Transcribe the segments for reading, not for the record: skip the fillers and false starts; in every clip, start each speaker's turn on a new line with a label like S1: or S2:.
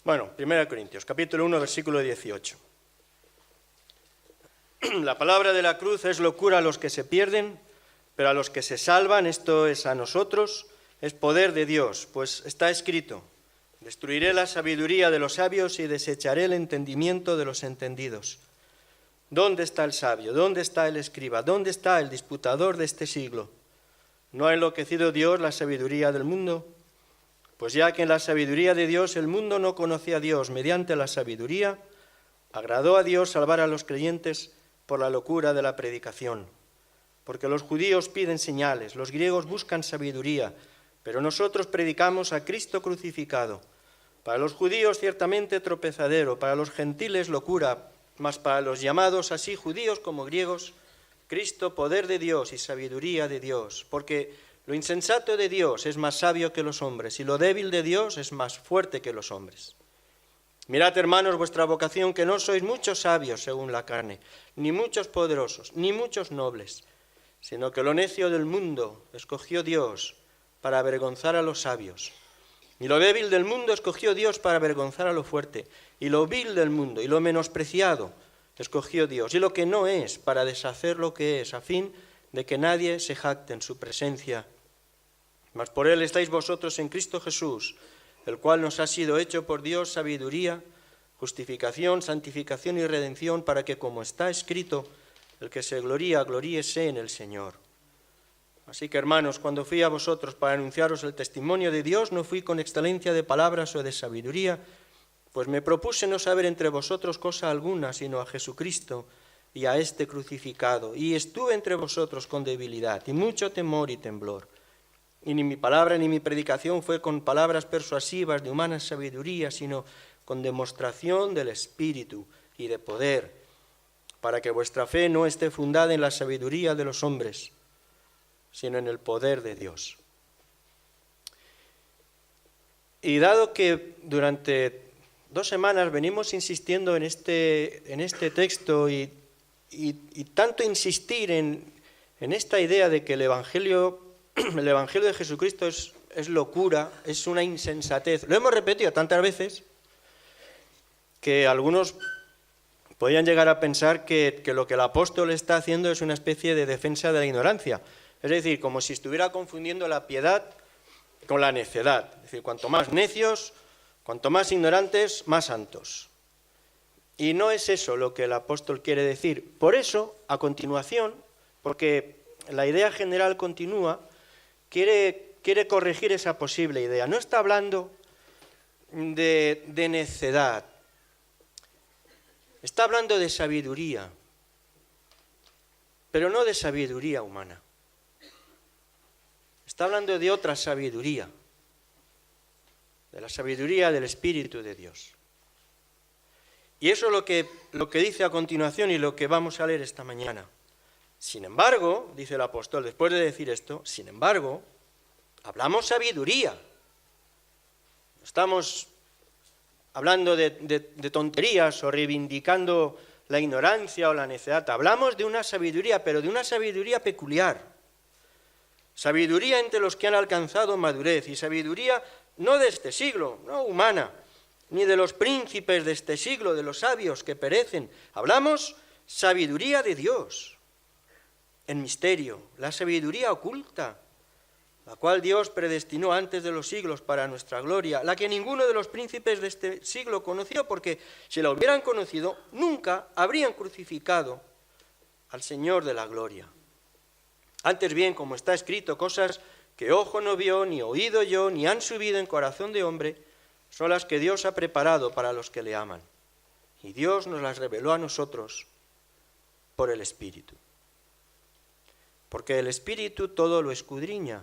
S1: Bueno, 1 Corintios, capítulo 1, versículo 18. La palabra de la cruz es locura a los que se pierden, pero a los que se salvan, esto es a nosotros, es poder de Dios, pues está escrito: destruiré la sabiduría de los sabios y desecharé el entendimiento de los entendidos. ¿Dónde está el sabio? ¿Dónde está el escriba? ¿Dónde está el disputador de este siglo? ¿No ha enloquecido Dios la sabiduría del mundo? Pues ya que en la sabiduría de Dios el mundo no conocía a Dios, mediante la sabiduría agradó a Dios salvar a los creyentes por la locura de la predicación. Porque los judíos piden señales, los griegos buscan sabiduría, pero nosotros predicamos a Cristo crucificado. Para los judíos ciertamente tropezadero, para los gentiles locura, mas para los llamados así judíos como griegos, Cristo poder de Dios y sabiduría de Dios. Porque lo insensato de Dios es más sabio que los hombres, y lo débil de Dios es más fuerte que los hombres. Mirad, hermanos, vuestra vocación, que no sois muchos sabios según la carne, ni muchos poderosos, ni muchos nobles, sino que lo necio del mundo escogió Dios para avergonzar a los sabios. Y lo débil del mundo escogió Dios para avergonzar a lo fuerte, y lo vil del mundo y lo menospreciado escogió Dios, y lo que no es para deshacer lo que es, a fin de que nadie se jacte en su presencia. Mas por él estáis vosotros en Cristo Jesús, el cual nos ha sido hecho por Dios sabiduría, justificación, santificación y redención, para que, como está escrito, el que se gloría, gloríese en el Señor. Así que, hermanos, cuando fui a vosotros para anunciaros el testimonio de Dios, no fui con excelencia de palabras o de sabiduría, pues me propuse no saber entre vosotros cosa alguna, sino a Jesucristo y a este crucificado. Y estuve entre vosotros con debilidad y mucho temor y temblor. Y ni mi palabra ni mi predicación fue con palabras persuasivas de humana sabiduría, sino con demostración del Espíritu y de poder, para que vuestra fe no esté fundada en la sabiduría de los hombres, sino en el poder de Dios. Y dado que durante 2 semanas venimos insistiendo en este texto y tanto insistir en esta idea de que el Evangelio de Jesucristo es locura, es una insensatez. Lo hemos repetido tantas veces que algunos podrían llegar a pensar que lo que el apóstol está haciendo es una especie de defensa de la ignorancia. Es decir, como si estuviera confundiendo la piedad con la necedad. Es decir, cuanto más necios, cuanto más ignorantes, más santos. Y no es eso lo que el apóstol quiere decir. Por eso, a continuación, porque la idea general continúa, quiere corregir esa posible idea. No está hablando de necedad, está hablando de sabiduría, pero no de sabiduría humana. Está hablando de otra sabiduría, de la sabiduría del Espíritu de Dios. Y eso es lo que dice a continuación y lo que vamos a leer esta mañana. Sin embargo, dice el apóstol, después de decir esto, sin embargo, hablamos sabiduría. No estamos hablando de tonterías o reivindicando la ignorancia o la necedad. Hablamos de una sabiduría, pero de una sabiduría peculiar. Sabiduría entre los que han alcanzado madurez, y sabiduría no de este siglo, no humana, ni de los príncipes de este siglo, de los sabios que perecen. Hablamos sabiduría de Dios, en misterio, la sabiduría oculta, la cual Dios predestinó antes de los siglos para nuestra gloria, la que ninguno de los príncipes de este siglo conoció, porque si la hubieran conocido, nunca habrían crucificado al Señor de la gloria. Antes bien, como está escrito, cosas que ojo no vio, ni oído yo, ni han subido en corazón de hombre, son las que Dios ha preparado para los que le aman. Y Dios nos las reveló a nosotros por el Espíritu. Porque el Espíritu todo lo escudriña,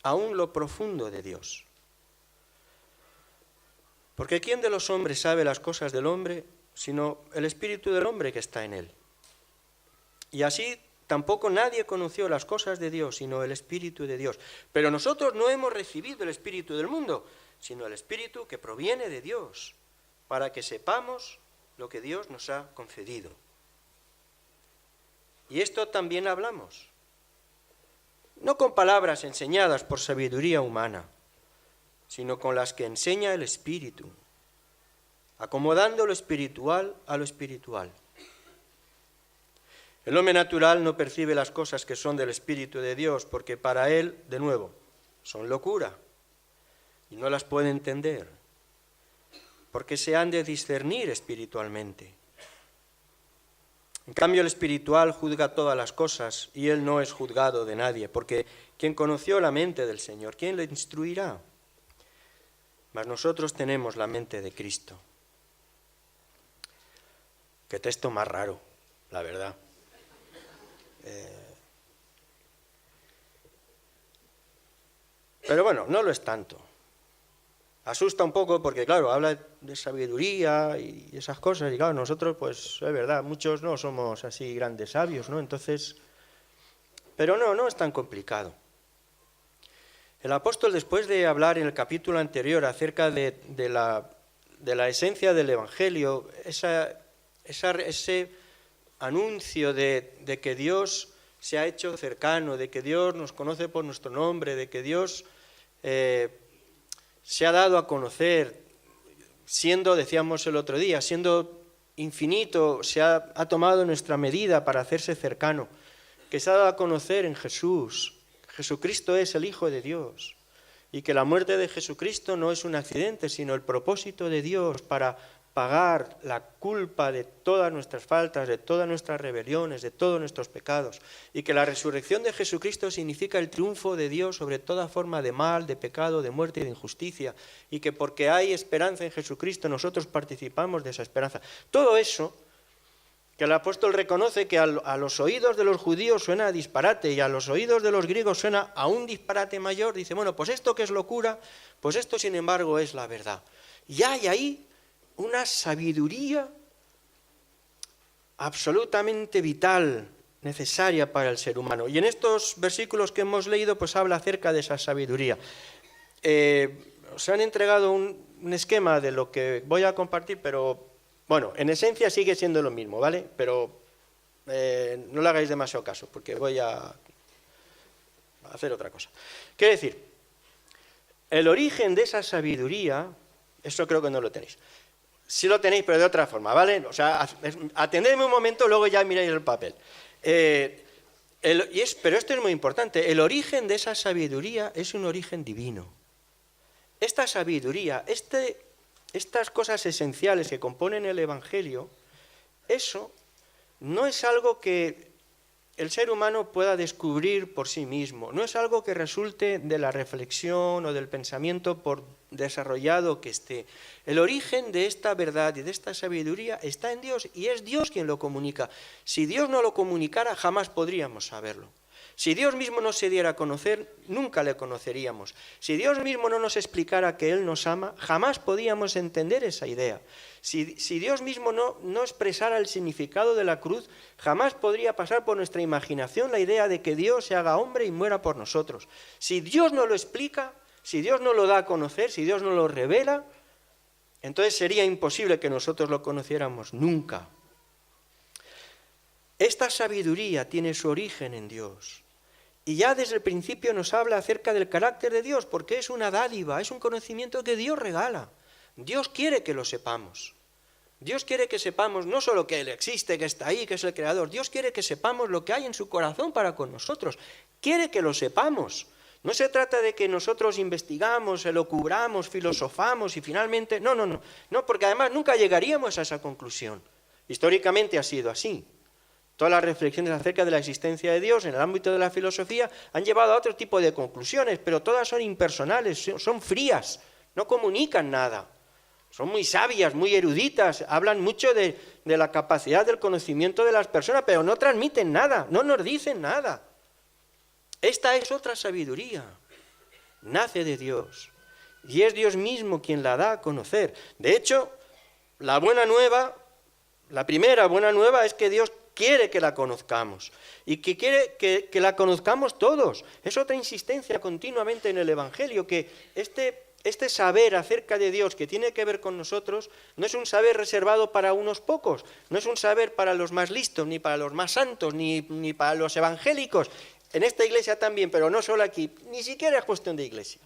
S1: aún lo profundo de Dios. Porque ¿quién de los hombres sabe las cosas del hombre, sino el Espíritu del hombre que está en él? Y así tampoco nadie conoció las cosas de Dios, sino el Espíritu de Dios. Pero nosotros no hemos recibido el Espíritu del mundo, sino el Espíritu que proviene de Dios, para que sepamos lo que Dios nos ha concedido. Y esto también hablamos, no con palabras enseñadas por sabiduría humana, sino con las que enseña el Espíritu, acomodando lo espiritual a lo espiritual. El hombre natural no percibe las cosas que son del Espíritu de Dios, porque para él, de nuevo, son locura y no las puede entender, porque se han de discernir espiritualmente. En cambio, el espiritual juzga todas las cosas y él no es juzgado de nadie, porque quien conoció la mente del Señor, ¿quién le instruirá? Mas nosotros tenemos la mente de Cristo. Qué texto más raro, la verdad. Pero bueno, no lo es tanto. Asusta un poco porque, claro, habla de sabiduría y esas cosas, y claro, nosotros, pues, es verdad, muchos no somos así grandes sabios, ¿no? Entonces, pero no es tan complicado. El apóstol, después de hablar en el capítulo anterior acerca de la esencia del Evangelio, ese anuncio de que Dios se ha hecho cercano, de que Dios nos conoce por nuestro nombre, de que Dios se ha dado a conocer, siendo, decíamos el otro día, siendo infinito, ha tomado nuestra medida para hacerse cercano, que se ha dado a conocer en Jesús. Jesucristo es el Hijo de Dios y que la muerte de Jesucristo no es un accidente, sino el propósito de Dios para pagar la culpa de todas nuestras faltas, de todas nuestras rebeliones, de todos nuestros pecados, y que la resurrección de Jesucristo significa el triunfo de Dios sobre toda forma de mal, de pecado, de muerte y de injusticia, y que porque hay esperanza en Jesucristo nosotros participamos de esa esperanza. Todo eso que el apóstol reconoce que a los oídos de los judíos suena a disparate y a los oídos de los griegos suena a un disparate mayor, dice, bueno, pues esto que es locura, pues esto sin embargo es la verdad. Y hay ahí una sabiduría absolutamente vital, necesaria para el ser humano. Y en estos versículos que hemos leído, pues habla acerca de esa sabiduría. Os han entregado un esquema de lo que voy a compartir, pero bueno, en esencia sigue siendo lo mismo, ¿vale? Pero no le hagáis demasiado caso, porque voy a hacer otra cosa. Quiero decir, el origen de esa sabiduría, eso creo que no lo tenéis. Sí lo tenéis, pero de otra forma, ¿vale? O sea, atendedme un momento, luego ya miráis el papel. Pero esto es muy importante. El origen de esa sabiduría es un origen divino. Esta sabiduría, estas cosas esenciales que componen el Evangelio, eso no es algo que el ser humano pueda descubrir por sí mismo, no es algo que resulte de la reflexión o del pensamiento por desarrollado que esté. El origen de esta verdad y de esta sabiduría está en Dios y es Dios quien lo comunica. Si Dios no lo comunicara, jamás podríamos saberlo. Si Dios mismo no se diera a conocer, nunca le conoceríamos. Si Dios mismo no nos explicara que Él nos ama, jamás podíamos entender esa idea. Si Dios mismo no expresara el significado de la cruz, jamás podría pasar por nuestra imaginación la idea de que Dios se haga hombre y muera por nosotros. Si Dios no lo explica, si Dios no lo da a conocer, si Dios no lo revela, entonces sería imposible que nosotros lo conociéramos nunca. Esta sabiduría tiene su origen en Dios. Y ya desde el principio nos habla acerca del carácter de Dios, porque es una dádiva, es un conocimiento que Dios regala. Dios quiere que lo sepamos. Dios quiere que sepamos no solo que Él existe, que está ahí, que es el Creador. Dios quiere que sepamos lo que hay en su corazón para con nosotros. Quiere que lo sepamos. No se trata de que nosotros investigamos, elucubramos, filosofamos y finalmente... No, porque además nunca llegaríamos a esa conclusión. Históricamente ha sido así. Todas las reflexiones acerca de la existencia de Dios en el ámbito de la filosofía han llevado a otro tipo de conclusiones, pero todas son impersonales, son frías, no comunican nada. Son muy sabias, muy eruditas, hablan mucho de la capacidad del conocimiento de las personas, pero no transmiten nada, no nos dicen nada. Esta es otra sabiduría, nace de Dios, y es Dios mismo quien la da a conocer. De hecho, la buena nueva, la primera buena nueva es que Dios quiere que la conozcamos y que quiere que la conozcamos todos. Es otra insistencia continuamente en el Evangelio, que este saber acerca de Dios que tiene que ver con nosotros no es un saber reservado para unos pocos, no es un saber para los más listos, ni para los más santos, ni para los evangélicos. En esta iglesia también, pero no solo aquí, ni siquiera es cuestión de iglesia.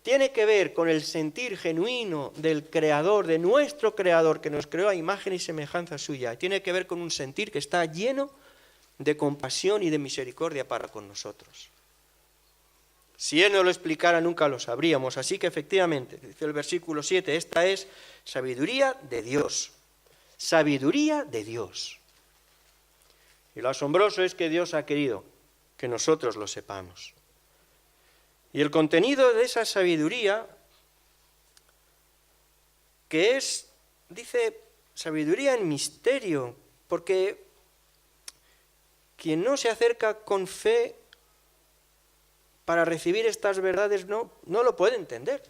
S1: tiene que ver con el sentir genuino del Creador, de nuestro Creador, que nos creó a imagen y semejanza suya. Tiene que ver con un sentir que está lleno de compasión y de misericordia para con nosotros. Si Él no lo explicara, nunca lo sabríamos. Así que efectivamente, dice el versículo 7, esta es sabiduría de Dios. Sabiduría de Dios. Y lo asombroso es que Dios ha querido que nosotros lo sepamos. Y el contenido de esa sabiduría, que es, dice, sabiduría en misterio, porque quien no se acerca con fe para recibir estas verdades no lo puede entender.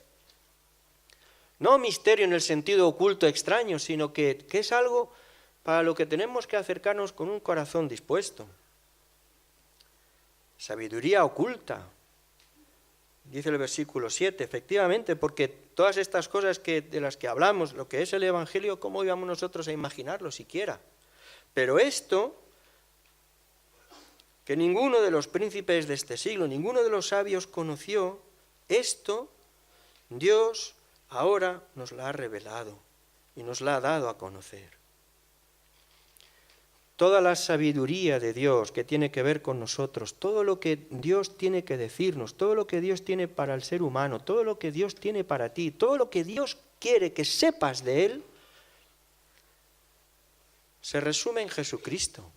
S1: No misterio en el sentido oculto extraño, sino que es algo para lo que tenemos que acercarnos con un corazón dispuesto. Sabiduría oculta, dice el versículo 7, efectivamente, porque todas estas cosas de las que hablamos, lo que es el Evangelio, ¿cómo íbamos nosotros a imaginarlo siquiera? Pero esto, que ninguno de los príncipes de este siglo, ninguno de los sabios conoció, esto Dios ahora nos la ha revelado y nos la ha dado a conocer. Toda la sabiduría de Dios que tiene que ver con nosotros, todo lo que Dios tiene que decirnos, todo lo que Dios tiene para el ser humano, todo lo que Dios tiene para ti, todo lo que Dios quiere que sepas de Él, se resume en Jesucristo,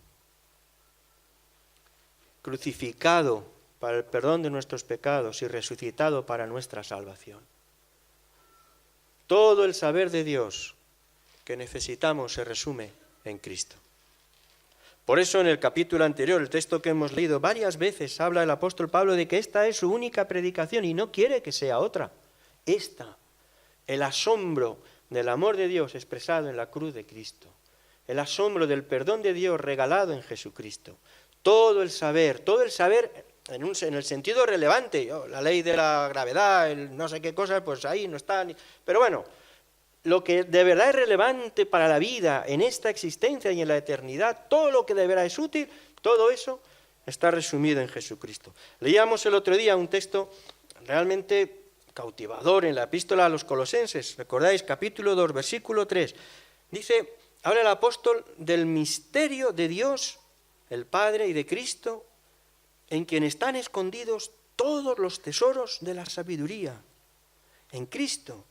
S1: crucificado para el perdón de nuestros pecados y resucitado para nuestra salvación. Todo el saber de Dios que necesitamos se resume en Cristo. Por eso en el capítulo anterior, el texto que hemos leído varias veces, habla el apóstol Pablo de que esta es su única predicación y no quiere que sea otra. Esta, el asombro del amor de Dios expresado en la cruz de Cristo, el asombro del perdón de Dios regalado en Jesucristo, todo el saber en el sentido relevante, la ley de la gravedad, el no sé qué cosas, pues ahí no está, pero bueno, lo que de verdad es relevante para la vida en esta existencia y en la eternidad, todo lo que de verdad es útil, todo eso está resumido en Jesucristo. Leíamos el otro día un texto realmente cautivador en la epístola a los Colosenses, recordáis, capítulo 2, versículo 3, dice, habla el apóstol del misterio de Dios, el Padre y de Cristo, en quien están escondidos todos los tesoros de la sabiduría. En Cristo,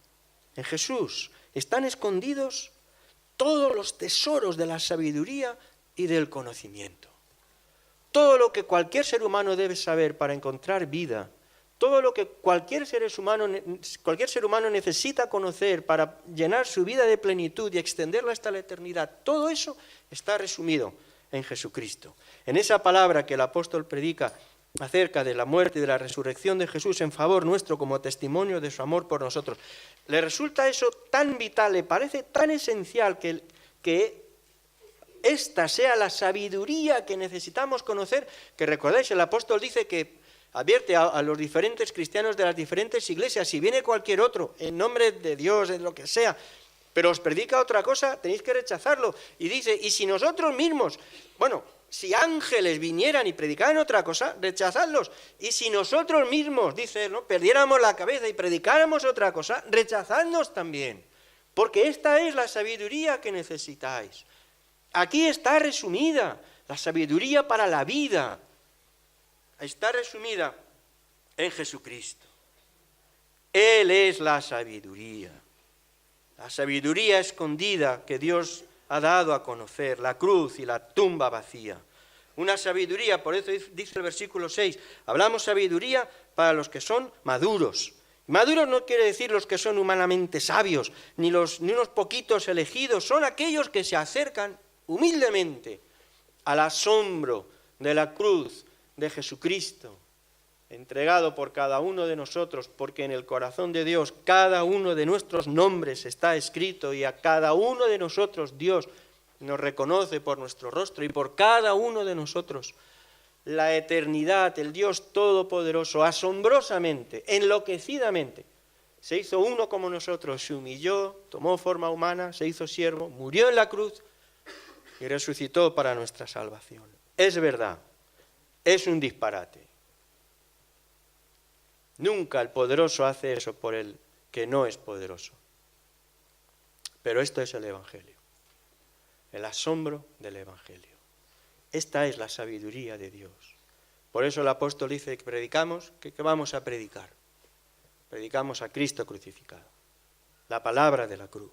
S1: en Jesús, están escondidos todos los tesoros de la sabiduría y del conocimiento. Todo lo que cualquier ser humano debe saber para encontrar vida, todo lo que cualquier ser humano necesita conocer para llenar su vida de plenitud y extenderla hasta la eternidad, todo eso está resumido en Jesucristo. En esa palabra que el apóstol predica acerca de la muerte y de la resurrección de Jesús en favor nuestro como testimonio de su amor por nosotros. Le resulta eso tan vital, le parece tan esencial que esta sea la sabiduría que necesitamos conocer, que recordáis, el apóstol dice que advierte a los diferentes cristianos de las diferentes iglesias, si viene cualquier otro, en nombre de Dios, en lo que sea, pero os predica otra cosa, tenéis que rechazarlo. Y dice, y si nosotros mismos, si ángeles vinieran y predicaran otra cosa, rechazadlos. Y si nosotros mismos, dice él, perdiéramos la cabeza y predicáramos otra cosa, rechazadnos también. Porque esta es la sabiduría que necesitáis. Aquí está resumida la sabiduría para la vida. Está resumida en Jesucristo. Él es la sabiduría escondida que Dios ha dado a conocer, la cruz y la tumba vacía. Una sabiduría, por eso dice el versículo 6, hablamos sabiduría para los que son maduros. Maduros no quiere decir los que son humanamente sabios, ni unos poquitos elegidos, son aquellos que se acercan humildemente al asombro de la cruz de Jesucristo, entregado por cada uno de nosotros, porque en el corazón de Dios cada uno de nuestros nombres está escrito y a cada uno de nosotros Dios nos reconoce por nuestro rostro y por cada uno de nosotros la eternidad, el Dios Todopoderoso, asombrosamente, enloquecidamente, se hizo uno como nosotros, se humilló, tomó forma humana, se hizo siervo, murió en la cruz y resucitó para nuestra salvación. Es verdad, es un disparate. Nunca el poderoso hace eso por el que no es poderoso. Pero esto es el Evangelio, el asombro del Evangelio. Esta es la sabiduría de Dios. Por eso el apóstol dice que predicamos, ¿qué vamos a predicar? Predicamos a Cristo crucificado, la palabra de la cruz.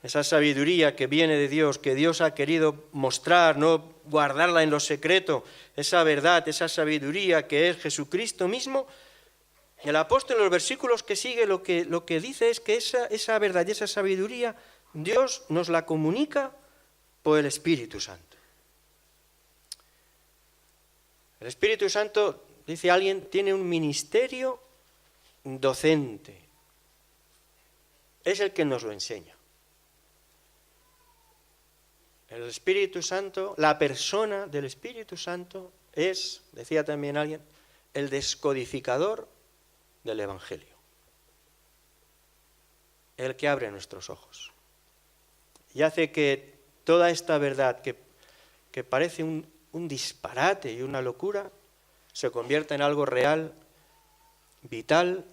S1: Esa sabiduría que viene de Dios, que Dios ha querido mostrar, no guardarla en lo secreto, esa verdad, esa sabiduría que es Jesucristo mismo. El apóstol en los versículos que sigue lo que dice es que esa verdad y esa sabiduría Dios nos la comunica por el Espíritu Santo. El Espíritu Santo, dice alguien, tiene un ministerio docente. Es el que nos lo enseña. El Espíritu Santo, la persona del Espíritu Santo es, decía también alguien, el descodificador del Evangelio. El que abre nuestros ojos. Y hace que toda esta verdad que parece un disparate y una locura, se convierta en algo real, vital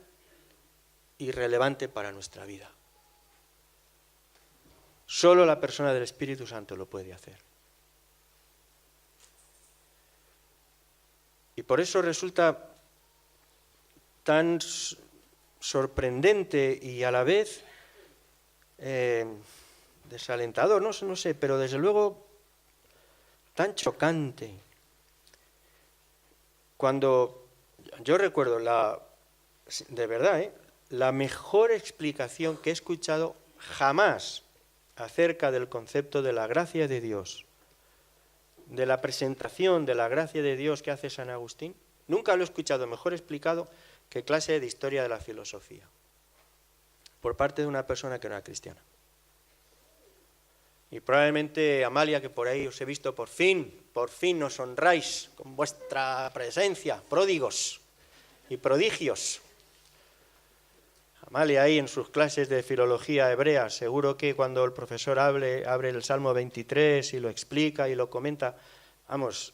S1: y relevante para nuestra vida. Solo la persona del Espíritu Santo lo puede hacer. Y por eso resulta tan sorprendente y a la vez desalentador, no sé, pero desde luego tan chocante. Cuando yo recuerdo de verdad, la mejor explicación que he escuchado jamás acerca del concepto de la gracia de Dios, de la presentación de la gracia de Dios que hace San Agustín, nunca lo he escuchado mejor explicado que clase de historia de la filosofía, por parte de una persona que no era cristiana. Y probablemente, Amalia, que por ahí os he visto, por fin nos honráis con vuestra presencia, pródigos y prodigios. Amalia ahí en sus clases de filología hebrea, seguro que cuando el profesor abre el Salmo 23 y lo explica y lo comenta, vamos,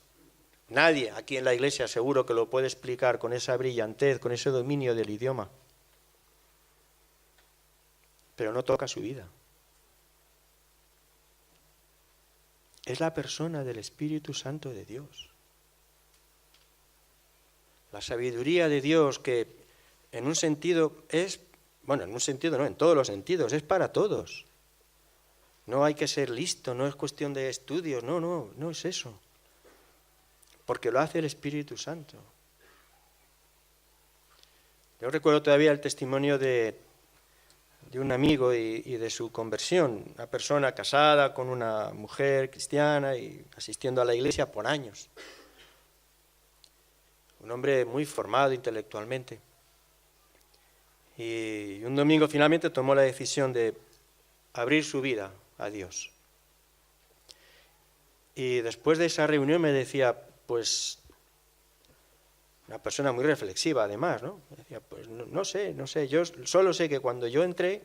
S1: nadie aquí en la iglesia seguro que lo puede explicar con esa brillantez, con ese dominio del idioma. Pero no toca su vida. Es la persona del Espíritu Santo de Dios. La sabiduría de Dios que en un sentido es, bueno, en un sentido no, en todos los sentidos, es para todos. No hay que ser listo, no es cuestión de estudios, no es eso. Porque lo hace el Espíritu Santo. Yo recuerdo todavía el testimonio de un amigo y de su conversión, una persona casada con una mujer cristiana y asistiendo a la iglesia por años. Un hombre muy formado intelectualmente. Y un domingo finalmente tomó la decisión de abrir su vida a Dios. Y después de esa reunión me decía, pues, una persona muy reflexiva además, ¿no? Me decía, pues no sé, yo solo sé que cuando yo entré,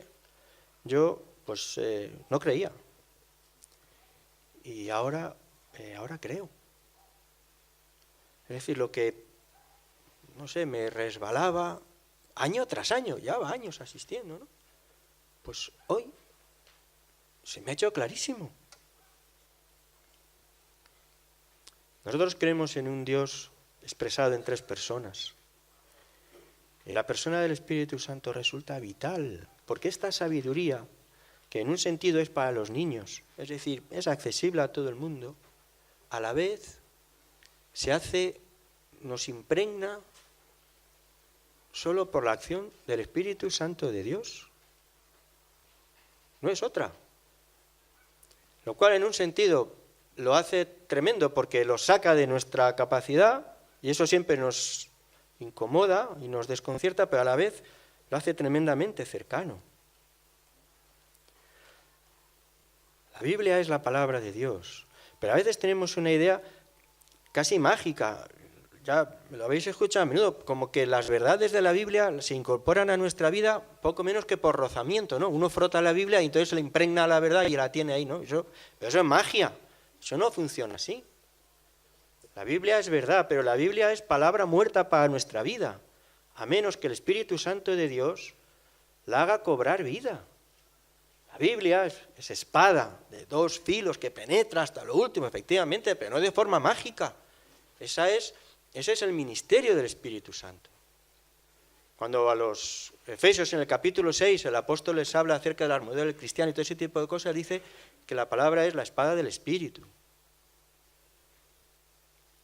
S1: yo pues no creía. Y ahora creo. Es decir, lo que, no sé, me resbalaba año tras año, llevaba años asistiendo, ¿no? Pues hoy se me ha hecho clarísimo. Nosotros creemos en un Dios expresado en tres personas. Y la persona del Espíritu Santo resulta vital, porque esta sabiduría, que en un sentido es para los niños, es decir, es accesible a todo el mundo, a la vez nos impregna solo por la acción del Espíritu Santo de Dios. No es otra. Lo cual en un sentido lo hace tremendo porque lo saca de nuestra capacidad y eso siempre nos incomoda y nos desconcierta, pero a la vez lo hace tremendamente cercano. La Biblia es la palabra de Dios, pero a veces tenemos una idea casi mágica, ya lo habéis escuchado a menudo, como que las verdades de la Biblia se incorporan a nuestra vida poco menos que por rozamiento, ¿no? Uno frota la Biblia y entonces le impregna la verdad y la tiene ahí, ¿no? Pero eso es magia, eso no funciona así. La Biblia es verdad, pero la Biblia es palabra muerta para nuestra vida, a menos que el Espíritu Santo de Dios la haga cobrar vida. La Biblia es espada de dos filos que penetra hasta lo último, efectivamente, pero no de forma mágica. Ese es el ministerio del Espíritu Santo. Cuando a los Efesios en el capítulo 6 el apóstol les habla acerca del armadura del cristiano y todo ese tipo de cosas, dice que la palabra es la espada del Espíritu.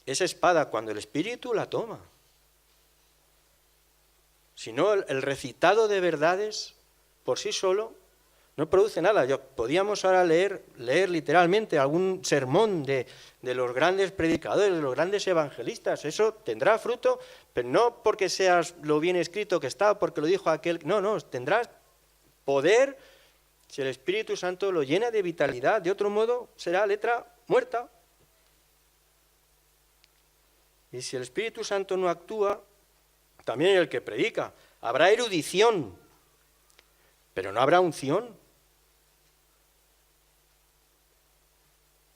S1: Esa espada, cuando el Espíritu la toma. Si no, el recitado de verdades por sí solo no produce nada. Podíamos ahora leer literalmente algún sermón de los grandes predicadores, de los grandes evangelistas. Eso tendrá fruto, pero no porque seas lo bien escrito que está, porque lo dijo aquel. No, tendrás poder si el Espíritu Santo lo llena de vitalidad. De otro modo, será letra muerta. Y si el Espíritu Santo no actúa, también el que predica. Habrá erudición, pero no habrá unción.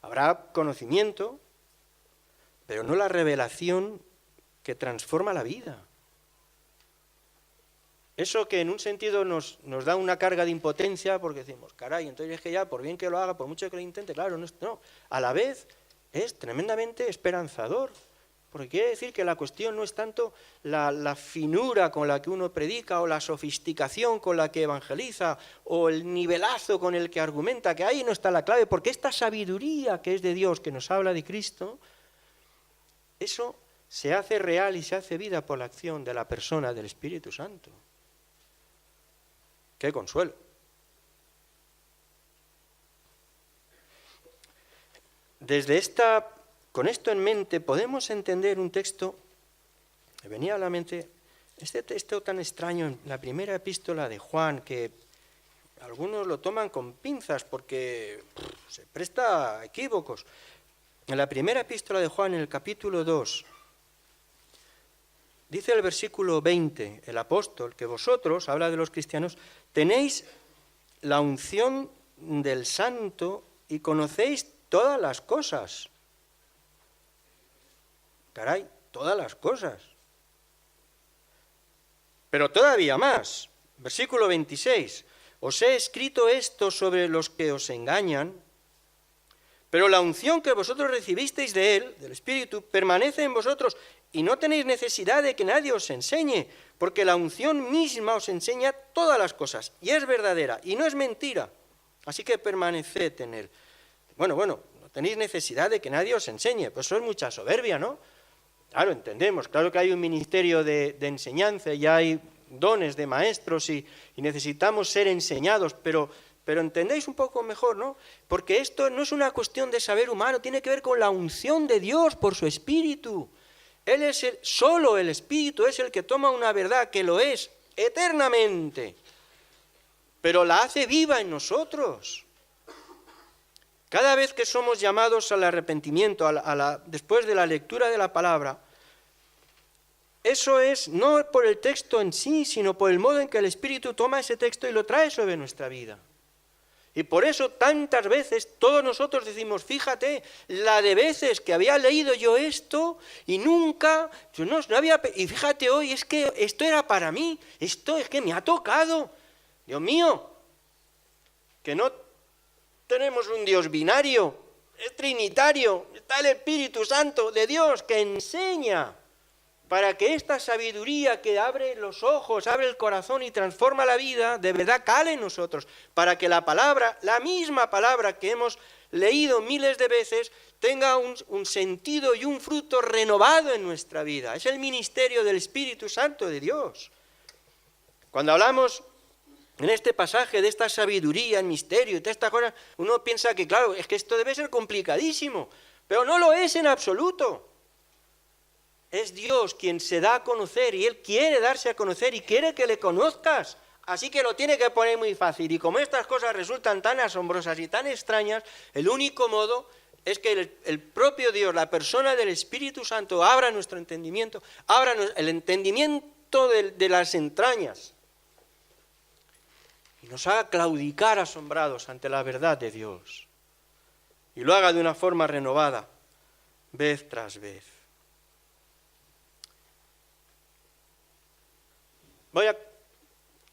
S1: Habrá conocimiento, pero no la revelación que transforma la vida. Eso que en un sentido nos da una carga de impotencia, porque decimos, caray, entonces es que ya, por bien que lo haga, por mucho que lo intente, claro, no. A la vez es tremendamente esperanzador, porque quiere decir que la cuestión no es tanto la finura con la que uno predica, o la sofisticación con la que evangeliza, o el nivelazo con el que argumenta, que ahí no está la clave, porque esta sabiduría que es de Dios, que nos habla de Cristo, eso se hace real y se hace vida por la acción de la persona del Espíritu Santo. ¡Qué consuelo! Con esto en mente podemos entender un texto, me venía a la mente, este texto tan extraño en la primera epístola de Juan, que algunos lo toman con pinzas porque se presta a equívocos. En la primera epístola de Juan, en el capítulo 2, dice el versículo 20, el apóstol, que vosotros, habla de los cristianos, tenéis la unción del Santo y conocéis todas las cosas. Caray, todas las cosas. Pero todavía más, versículo 26, os he escrito esto sobre los que os engañan, pero la unción que vosotros recibisteis de Él, del Espíritu, permanece en vosotros y no tenéis necesidad de que nadie os enseñe, porque la unción misma os enseña todas las cosas, y es verdadera, y no es mentira, así que permaneced en Él. Bueno, no tenéis necesidad de que nadie os enseñe, pues eso es mucha soberbia, ¿no? Claro, entendemos, claro que hay un ministerio de enseñanza y hay dones de maestros y necesitamos ser enseñados, pero entendéis un poco mejor, ¿no? Porque esto no es una cuestión de saber humano, tiene que ver con la unción de Dios por su Espíritu. Él es solo el Espíritu es el que toma una verdad que lo es eternamente, pero la hace viva en nosotros. Cada vez que somos llamados al arrepentimiento, después de la lectura de la palabra, eso es no por el texto en sí, sino por el modo en que el Espíritu toma ese texto y lo trae sobre nuestra vida. Y por eso tantas veces todos nosotros decimos, fíjate, la de veces que había leído yo esto y nunca, yo no había, y fíjate hoy, es que esto era para mí, esto es que me ha tocado. Dios mío, que no tenemos un Dios binario, es trinitario, está el Espíritu Santo de Dios que enseña para que esta sabiduría que abre los ojos, abre el corazón y transforma la vida, de verdad cale en nosotros, para que la palabra, la misma palabra que hemos leído miles de veces, tenga un sentido y un fruto renovado en nuestra vida. Es el ministerio del Espíritu Santo de Dios. Cuando hablamos en este pasaje de esta sabiduría, el misterio y todas estas cosas, uno piensa que, claro, es que esto debe ser complicadísimo, pero no lo es en absoluto. Es Dios quien se da a conocer y Él quiere darse a conocer y quiere que le conozcas. Así que lo tiene que poner muy fácil. Y como estas cosas resultan tan asombrosas y tan extrañas, el único modo es que el propio Dios, la persona del Espíritu Santo, abra nuestro entendimiento, abra el entendimiento de las entrañas y nos haga claudicar asombrados ante la verdad de Dios. Y lo haga de una forma renovada, vez tras vez. Voy a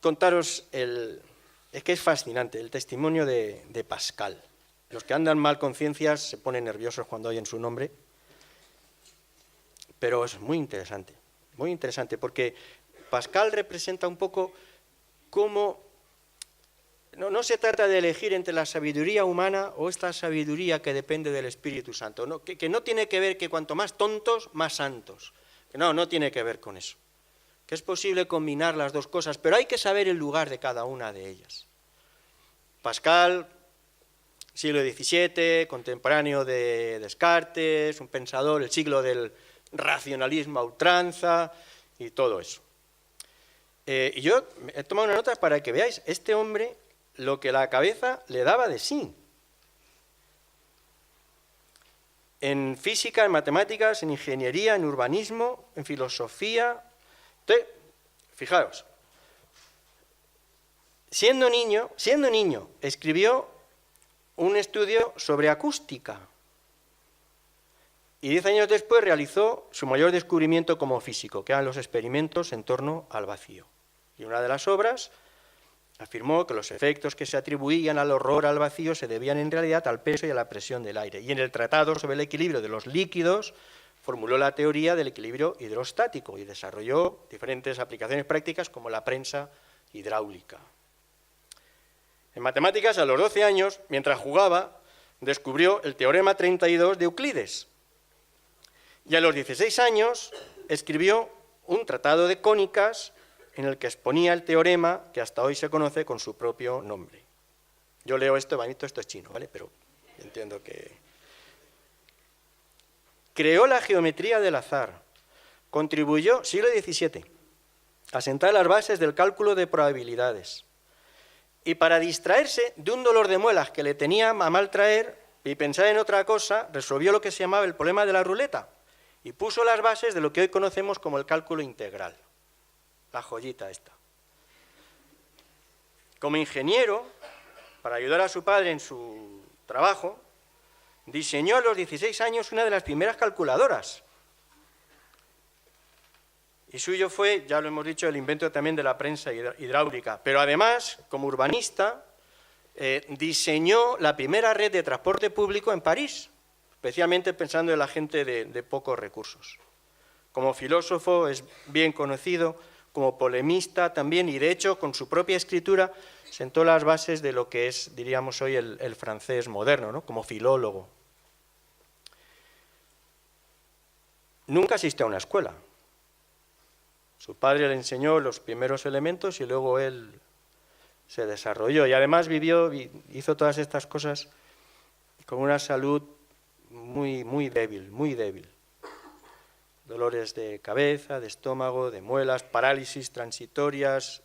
S1: contaros es que es fascinante, el testimonio de Pascal. Los que andan mal conciencias se ponen nerviosos cuando oyen su nombre, pero es muy interesante porque Pascal representa un poco cómo no se trata de elegir entre la sabiduría humana o esta sabiduría que depende del Espíritu Santo, ¿no? Que no tiene que ver que cuanto más tontos, más santos. No tiene que ver con eso. Que es posible combinar las dos cosas, pero hay que saber el lugar de cada una de ellas. Pascal, siglo XVII, contemporáneo de Descartes, un pensador, el siglo del racionalismo a ultranza y todo eso. Y yo he tomado una nota para que veáis, este hombre, lo que la cabeza le daba de sí. En física, en matemáticas, en ingeniería, en urbanismo, en filosofía. Entonces, fijaros, siendo niño, escribió un estudio sobre acústica. Y 10 años después realizó su mayor descubrimiento como físico, que eran los experimentos en torno al vacío. Y una de las obras afirmó que los efectos que se atribuían al horror al vacío se debían en realidad al peso y a la presión del aire. Y en el Tratado sobre el equilibrio de los líquidos formuló la teoría del equilibrio hidrostático y desarrolló diferentes aplicaciones prácticas como la prensa hidráulica. En matemáticas, a los 12 años, mientras jugaba, descubrió el teorema 32 de Euclides. Y a los 16 años escribió un tratado de cónicas en el que exponía el teorema que hasta hoy se conoce con su propio nombre. Yo leo esto es chino, ¿vale? Pero entiendo que... Creó la geometría del azar, contribuyó, siglo XVII, a sentar las bases del cálculo de probabilidades. Y para distraerse de un dolor de muelas que le tenía a mal traer y pensar en otra cosa, resolvió lo que se llamaba el problema de la ruleta y puso las bases de lo que hoy conocemos como el cálculo integral. La joyita esta. Como ingeniero, para ayudar a su padre en su trabajo, diseñó a los 16 años una de las primeras calculadoras. Y suyo fue, ya lo hemos dicho, el invento también de la prensa hidráulica. Pero además, como urbanista, diseñó la primera red de transporte público en París, especialmente pensando en la gente de pocos recursos. Como filósofo es bien conocido, como polemista también, y de hecho, con su propia escritura, sentó las bases de lo que es, diríamos hoy, el francés moderno, ¿no? Como filólogo. Nunca asistió a una escuela. Su padre le enseñó los primeros elementos y luego él se desarrolló. Y además hizo todas estas cosas con una salud muy débil. Dolores de cabeza, de estómago, de muelas, parálisis transitorias.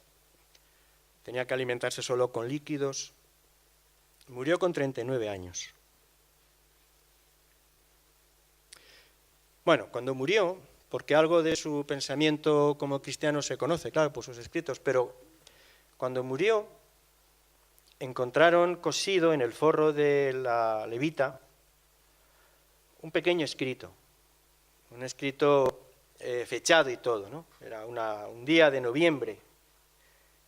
S1: Tenía que alimentarse solo con líquidos. Murió con 39 años. Bueno, cuando murió, porque algo de su pensamiento como cristiano se conoce, claro, por sus escritos, pero cuando murió encontraron cosido en el forro de la levita un pequeño escrito, un escrito fechado y todo, ¿no? Era un día de noviembre,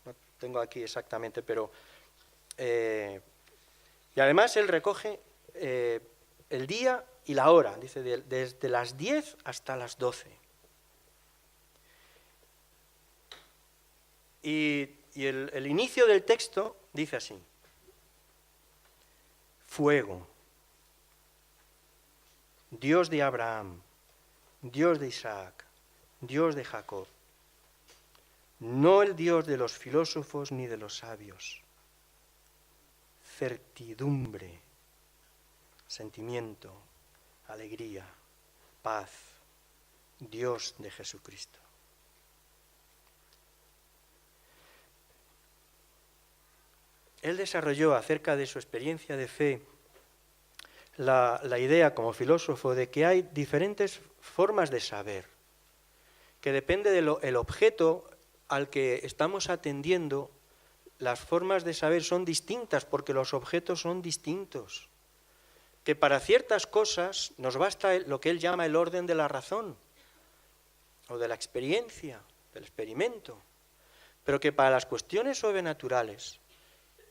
S1: no tengo aquí exactamente, pero... y además él recoge el día y la hora, dice, desde las 10 hasta las 12. Y el inicio del texto dice así: fuego, Dios de Abraham, Dios de Isaac, Dios de Jacob, no el Dios de los filósofos ni de los sabios, certidumbre, sentimiento, alegría, paz, Dios de Jesucristo. Él desarrolló acerca de su experiencia de fe la idea como filósofo de que hay diferentes formas de saber, que depende del objeto al que estamos atendiendo, las formas de saber son distintas porque los objetos son distintos. que para ciertas cosas nos basta lo que él llama el orden de la razón o de la experiencia, del experimento, pero que para las cuestiones sobrenaturales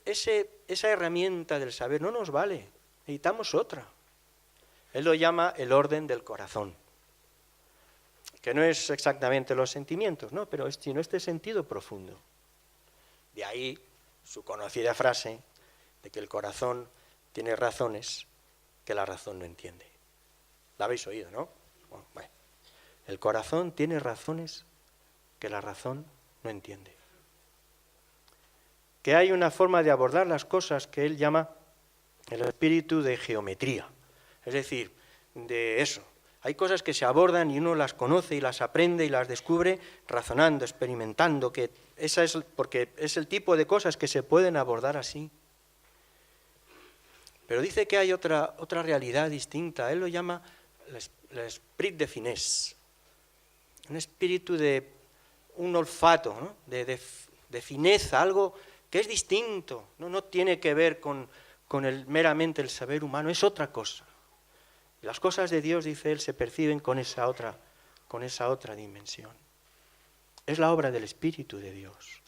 S1: esa herramienta del saber no nos vale, necesitamos otra. Él lo llama el orden del corazón, que no es exactamente los sentimientos, ¿no? Pero sino este sentido profundo. De ahí su conocida frase de que el corazón tiene razones que la razón no entiende. La habéis oído, ¿no? Bueno, el corazón tiene razones que la razón no entiende. Que hay una forma de abordar las cosas que él llama el espíritu de geometría. Es decir, de eso. Hay cosas que se abordan y uno las conoce y las aprende y las descubre razonando, experimentando, porque es el tipo de cosas que se pueden abordar así. Pero dice que hay otra realidad distinta. Él lo llama el esprit de finesse, un espíritu de un olfato, ¿no? de fineza, algo que es distinto, no tiene que ver con meramente el saber humano, es otra cosa. Las cosas de Dios, dice él, se perciben con esa otra dimensión. Es la obra del Espíritu de Dios.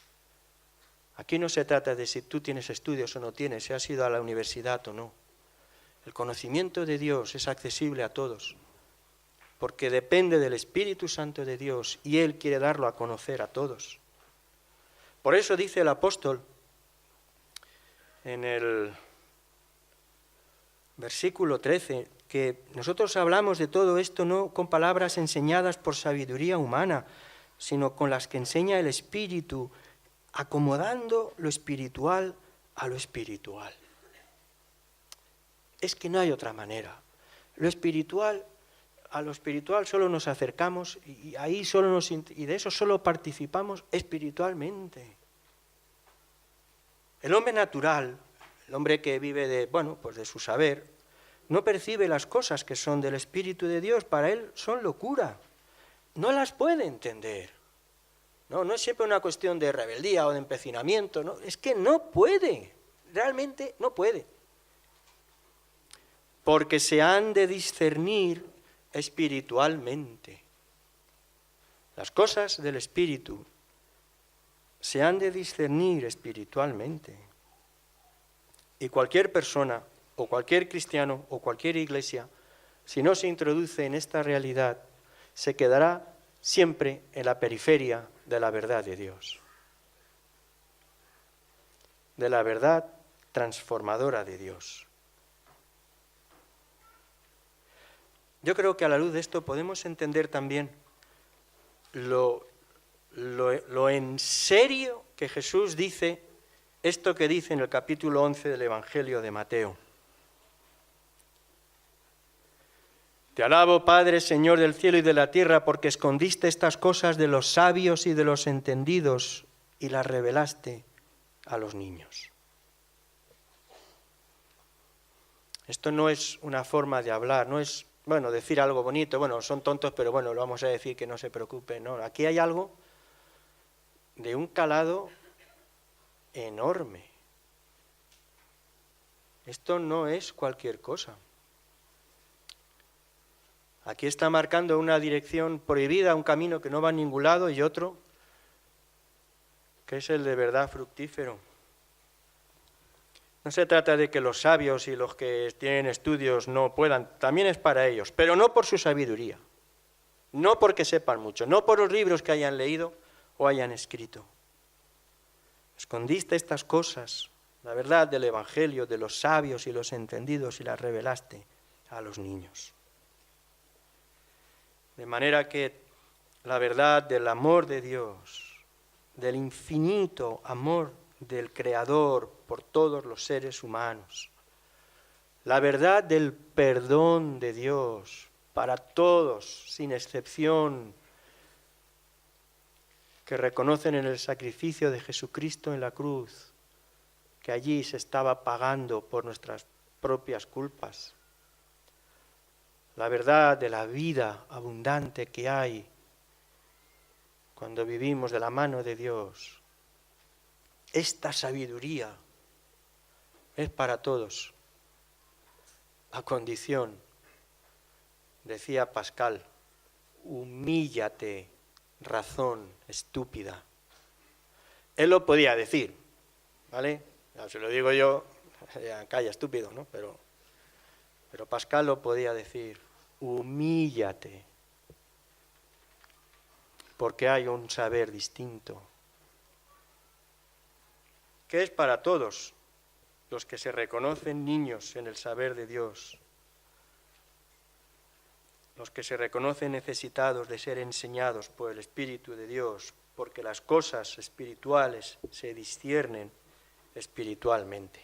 S1: Aquí no se trata de si tú tienes estudios o no tienes, si has ido a la universidad o no. El conocimiento de Dios es accesible a todos, porque depende del Espíritu Santo de Dios y Él quiere darlo a conocer a todos. Por eso dice el apóstol en el versículo 13, que nosotros hablamos de todo esto no con palabras enseñadas por sabiduría humana, sino con las que enseña el Espíritu, acomodando lo espiritual a lo espiritual. Es que no hay otra manera. A lo espiritual solo nos acercamos y de eso solo participamos espiritualmente. El hombre natural, el hombre que vive de su saber, no percibe las cosas que son del Espíritu de Dios, para él son locura, no las puede entender. No es siempre una cuestión de rebeldía o de empecinamiento, no, es que no puede, realmente no puede. Porque se han de discernir espiritualmente. Las cosas del Espíritu se han de discernir espiritualmente. Y cualquier persona, o cualquier cristiano, o cualquier iglesia, si no se introduce en esta realidad, se quedará siempre en la periferia de la verdad de Dios, de la verdad transformadora de Dios. Yo creo que a la luz de esto podemos entender también lo en serio que Jesús dice esto que dice en el capítulo 11 del Evangelio de Mateo. Te alabo, Padre, Señor del cielo y de la tierra, porque escondiste estas cosas de los sabios y de los entendidos y las revelaste a los niños. Esto no es una forma de hablar, no es, decir algo bonito, son tontos, pero lo vamos a decir, que no se preocupen. No, aquí hay algo de un calado enorme. Esto no es cualquier cosa. Aquí está marcando una dirección prohibida, un camino que no va a ningún lado, y otro que es el de verdad fructífero. No se trata de que los sabios y los que tienen estudios no puedan, también es para ellos, pero no por su sabiduría, no porque sepan mucho, no por los libros que hayan leído o hayan escrito. Escondiste estas cosas, la verdad del Evangelio, de los sabios y los entendidos, y las revelaste a los niños. De manera que la verdad del amor de Dios, del infinito amor del Creador por todos los seres humanos, la verdad del perdón de Dios para todos, sin excepción, que reconocen en el sacrificio de Jesucristo en la cruz, que allí se estaba pagando por nuestras propias culpas. La verdad de la vida abundante que hay cuando vivimos de la mano de Dios. Esta sabiduría es para todos. a condición, decía Pascal, humíllate, razón estúpida. Él lo podía decir, ¿vale? Ya se lo digo yo, ya, calla, estúpido, ¿no? Pero Pascal lo podía decir, humíllate, porque hay un saber distinto, que es para todos los que se reconocen niños en el saber de Dios, los que se reconocen necesitados de ser enseñados por el Espíritu de Dios, porque las cosas espirituales se disciernen espiritualmente.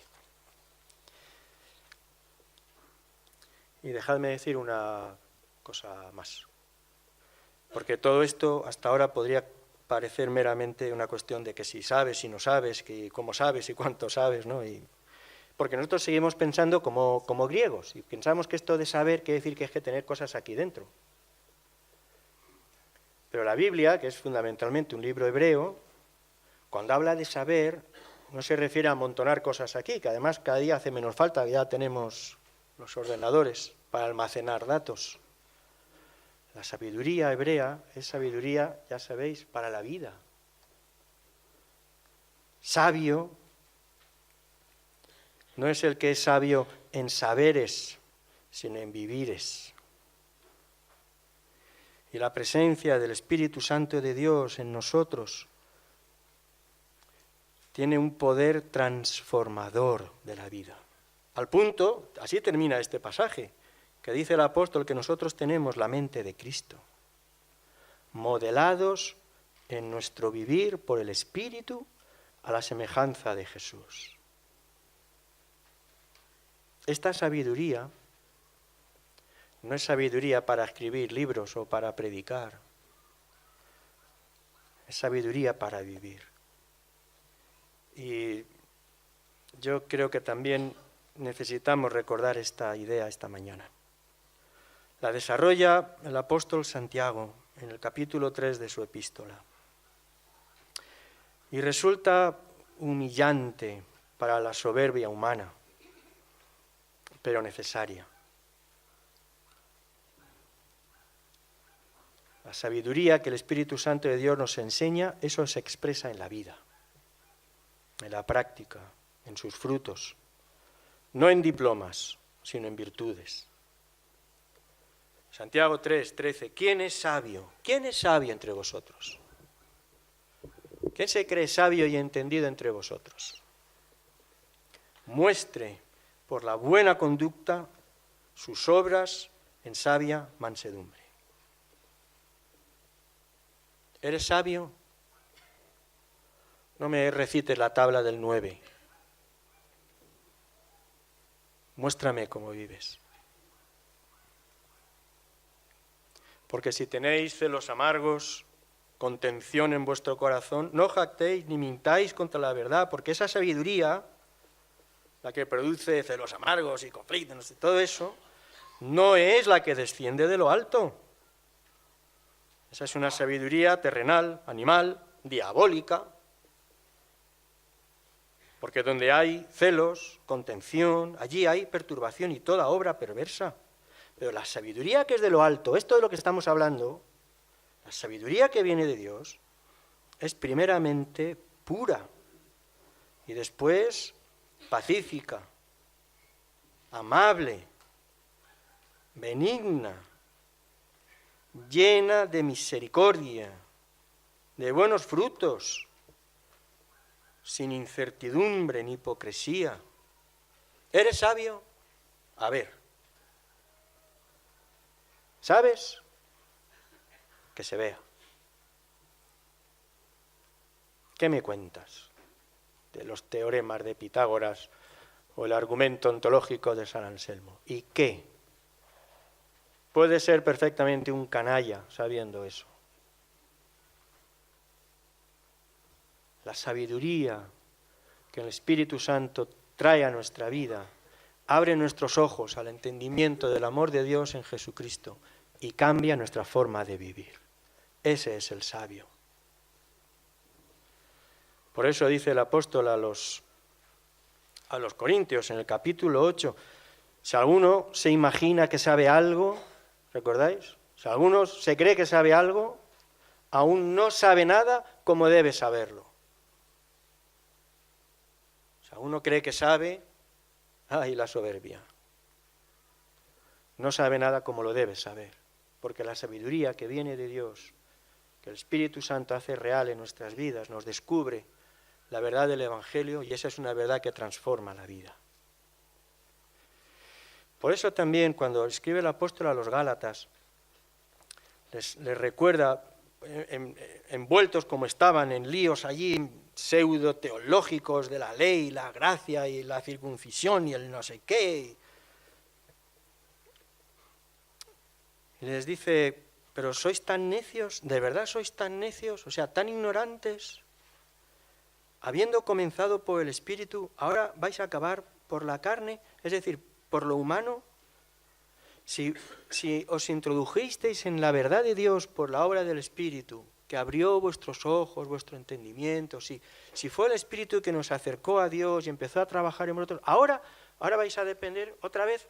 S1: Y dejadme decir una cosa más, porque todo esto hasta ahora podría parecer meramente una cuestión de que si sabes, si no sabes, que cómo sabes y cuánto sabes, ¿no? Porque nosotros seguimos pensando como griegos, y pensamos que esto de saber quiere decir que hay que tener cosas aquí dentro. Pero la Biblia, que es fundamentalmente un libro hebreo, cuando habla de saber, no se refiere a amontonar cosas aquí, que además cada día hace menos falta, ya tenemos los ordenadores para almacenar datos. La sabiduría hebrea es sabiduría, ya sabéis, para la vida. Sabio no es el que es sabio en saberes, sino en vivires. Y la presencia del Espíritu Santo de Dios en nosotros tiene un poder transformador de la vida. Al punto, así termina este pasaje, que dice el apóstol que nosotros tenemos la mente de Cristo, modelados en nuestro vivir por el Espíritu a la semejanza de Jesús. Esta sabiduría no es sabiduría para escribir libros o para predicar, es sabiduría para vivir. Y yo creo que también necesitamos recordar esta idea esta mañana. La desarrolla el apóstol Santiago en el capítulo 3 de su epístola. Y resulta humillante para la soberbia humana, pero necesaria. La sabiduría que el Espíritu Santo de Dios nos enseña, eso se expresa en la vida, en la práctica, en sus frutos, no en diplomas, sino en virtudes. Santiago 3:13, ¿quién es sabio? ¿Quién es sabio entre vosotros? ¿Quién se cree sabio y entendido entre vosotros? Muestre por la buena conducta sus obras en sabia mansedumbre. ¿Eres sabio? No me recites la tabla del 9. Muéstrame cómo vives. Porque si tenéis celos amargos, contención en vuestro corazón, no jactéis ni mintáis contra la verdad, porque esa sabiduría, la que produce celos amargos y conflictos, todo eso, no es la que desciende de lo alto. Esa es una sabiduría terrenal, animal, diabólica, porque donde hay celos, contención, allí hay perturbación y toda obra perversa. Pero la sabiduría que es de lo alto, esto de lo que estamos hablando, la sabiduría que viene de Dios, es primeramente pura y después pacífica, amable, benigna, llena de misericordia, de buenos frutos, sin incertidumbre ni hipocresía. ¿Eres sabio? A ver. ¿Sabes? Que se vea. ¿Qué me cuentas de los teoremas de Pitágoras o el argumento ontológico de San Anselmo? ¿Y qué? Puede ser perfectamente un canalla sabiendo eso. La sabiduría que el Espíritu Santo trae a nuestra vida abre nuestros ojos al entendimiento del amor de Dios en Jesucristo y cambia nuestra forma de vivir. Ese es el sabio. Por eso dice el apóstol a los Corintios en el capítulo 8, Si alguno se imagina que sabe algo, ¿recordáis? Si alguno se cree que sabe algo, aún no sabe nada como debe saberlo. Si alguno cree que sabe, ¡ay, la soberbia! No sabe nada como lo debe saber, porque la sabiduría que viene de Dios, que el Espíritu Santo hace real en nuestras vidas, nos descubre la verdad del Evangelio, y esa es una verdad que transforma la vida. Por eso también cuando escribe el apóstol a los Gálatas, les recuerda, envueltos como estaban en líos allí pseudo-teológicos de la ley, la gracia y la circuncisión y el no sé qué. Y les dice, pero sois tan necios, ¿de verdad sois tan necios? O sea, tan ignorantes. Habiendo comenzado por el Espíritu, ¿ahora vais a acabar por la carne? Es decir, por lo humano. Si os introdujisteis en la verdad de Dios por la obra del Espíritu, que abrió vuestros ojos, vuestro entendimiento, si fue el Espíritu que nos acercó a Dios y empezó a trabajar en vosotros, ahora vais a depender otra vez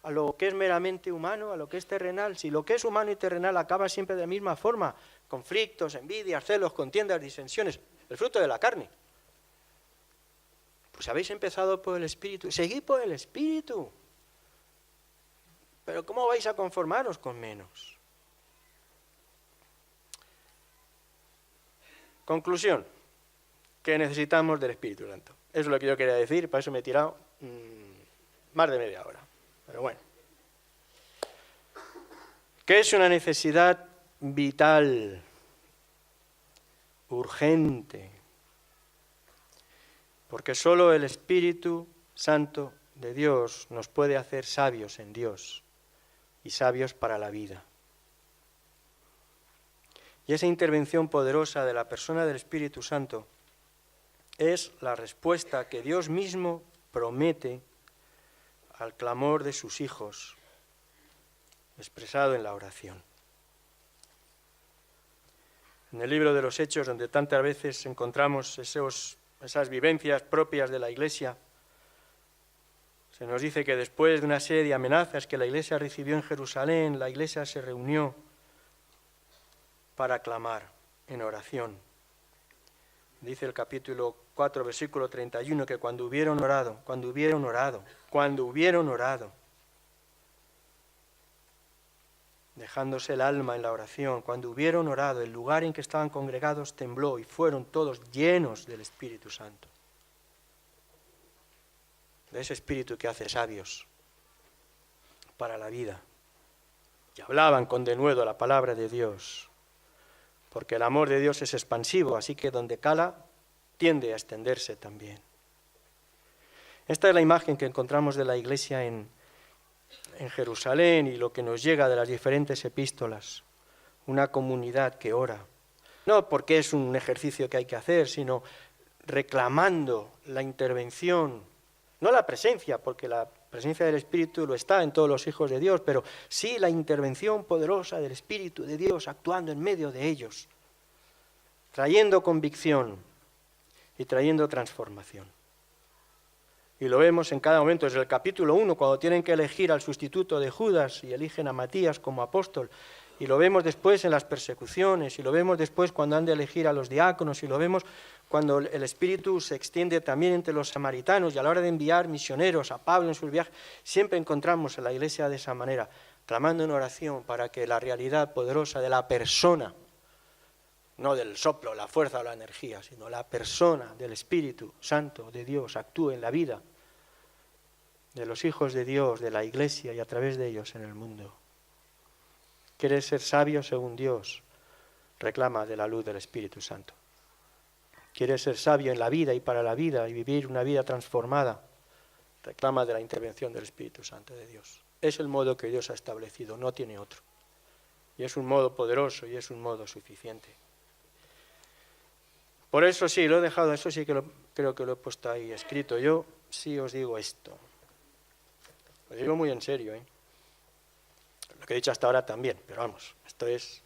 S1: a lo que es meramente humano, a lo que es terrenal. Si lo que es humano y terrenal acaba siempre de la misma forma, conflictos, envidias, celos, contiendas, disensiones, el fruto de la carne. Pues habéis empezado por el Espíritu, seguid por el Espíritu. Pero ¿cómo vais a conformaros con menos? Conclusión, que necesitamos del Espíritu Santo. Eso es lo que yo quería decir, para eso me he tirado más de media hora. Pero bueno. ¿Qué es una necesidad vital, urgente? Porque solo el Espíritu Santo de Dios nos puede hacer sabios en Dios y sabios para la vida. Y esa intervención poderosa de la persona del Espíritu Santo es la respuesta que Dios mismo promete al clamor de sus hijos, expresado en la oración. En el libro de los Hechos, donde tantas veces encontramos esas vivencias propias de la Iglesia, se nos dice que después de una serie de amenazas que la Iglesia recibió en Jerusalén, la Iglesia se reunió para clamar en oración. Dice el capítulo 4, versículo 31, que cuando hubieron orado, dejándose el alma en la oración, cuando hubieron orado, el lugar en que estaban congregados tembló y fueron todos llenos del Espíritu Santo. De ese Espíritu que hace sabios para la vida. Y hablaban con denuedo la palabra de Dios, porque el amor de Dios es expansivo, así que donde cala, tiende a extenderse también. Esta es la imagen que encontramos de la Iglesia en Jerusalén y lo que nos llega de las diferentes epístolas. Una comunidad que ora, no porque es un ejercicio que hay que hacer, sino reclamando la intervención, no la presencia, porque la presencia del Espíritu lo está en todos los hijos de Dios, pero sí la intervención poderosa del Espíritu de Dios actuando en medio de ellos, trayendo convicción y trayendo transformación. Y lo vemos en cada momento, desde el capítulo 1, cuando tienen que elegir al sustituto de Judas y eligen a Matías como apóstol, y lo vemos después en las persecuciones, y lo vemos después cuando han de elegir a los diáconos, y lo vemos cuando el Espíritu se extiende también entre los samaritanos, y a la hora de enviar misioneros a Pablo en sus viajes, siempre encontramos a la Iglesia de esa manera, clamando en oración para que la realidad poderosa de la persona, no del soplo, la fuerza o la energía, sino la persona del Espíritu Santo de Dios actúe en la vida de los hijos de Dios, de la Iglesia y a través de ellos en el mundo. ¿Quieres ser sabio según Dios? Reclama de la luz del Espíritu Santo. ¿Quieres ser sabio en la vida y para la vida y vivir una vida transformada? Reclama de la intervención del Espíritu Santo de Dios. Es el modo que Dios ha establecido, no tiene otro. Y es un modo poderoso y es un modo suficiente. Por eso sí, lo he dejado, eso sí que creo que lo he puesto ahí escrito. Yo sí os digo esto. Lo digo muy en serio, ¿eh? Lo que he dicho hasta ahora también, pero vamos, esto es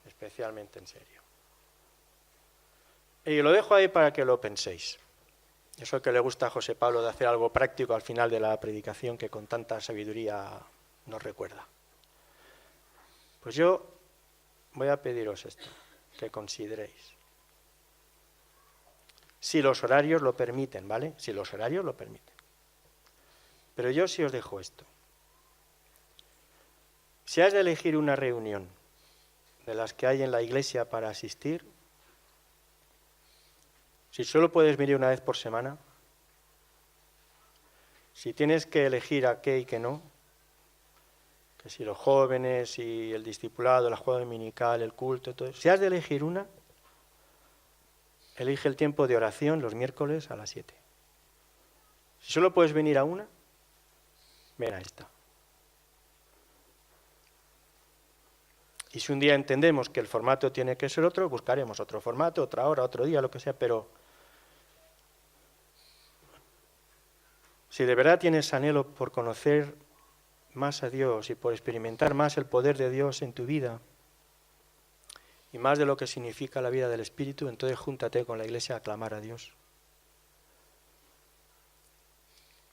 S1: especialmente en serio. Y lo dejo ahí para que lo penséis. Eso que le gusta a José Pablo de hacer algo práctico al final de la predicación que con tanta sabiduría nos recuerda. Pues yo voy a pediros esto, que consideréis. Si los horarios lo permiten, ¿vale? Si los horarios lo permiten. Pero yo sí os dejo esto. Si has de elegir una reunión de las que hay en la iglesia para asistir, si solo puedes venir una vez por semana, si tienes que elegir a qué y qué no, que si los jóvenes, si el discipulado, la escuela dominical, el culto, todo eso, si has de elegir una, elige el tiempo de oración los miércoles a las 7. Si solo puedes venir a una, ven a esta. Y si un día entendemos que el formato tiene que ser otro, buscaremos otro formato, otra hora, otro día, lo que sea, pero si de verdad tienes anhelo por conocer más a Dios y por experimentar más el poder de Dios en tu vida y más de lo que significa la vida del Espíritu, entonces júntate con la Iglesia a clamar a Dios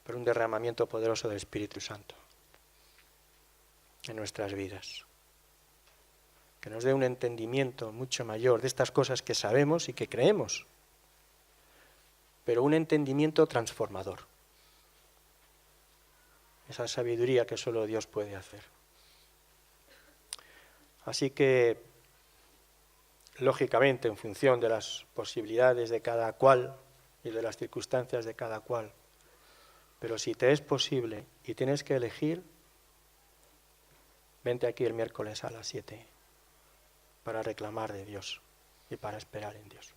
S1: por un derramamiento poderoso del Espíritu Santo en nuestras vidas. Que nos dé un entendimiento mucho mayor de estas cosas que sabemos y que creemos, pero un entendimiento transformador. Esa sabiduría que solo Dios puede hacer. Así que, lógicamente, en función de las posibilidades de cada cual y de las circunstancias de cada cual, pero si te es posible y tienes que elegir, vente aquí el miércoles a las 7 para reclamar de Dios y para esperar en Dios.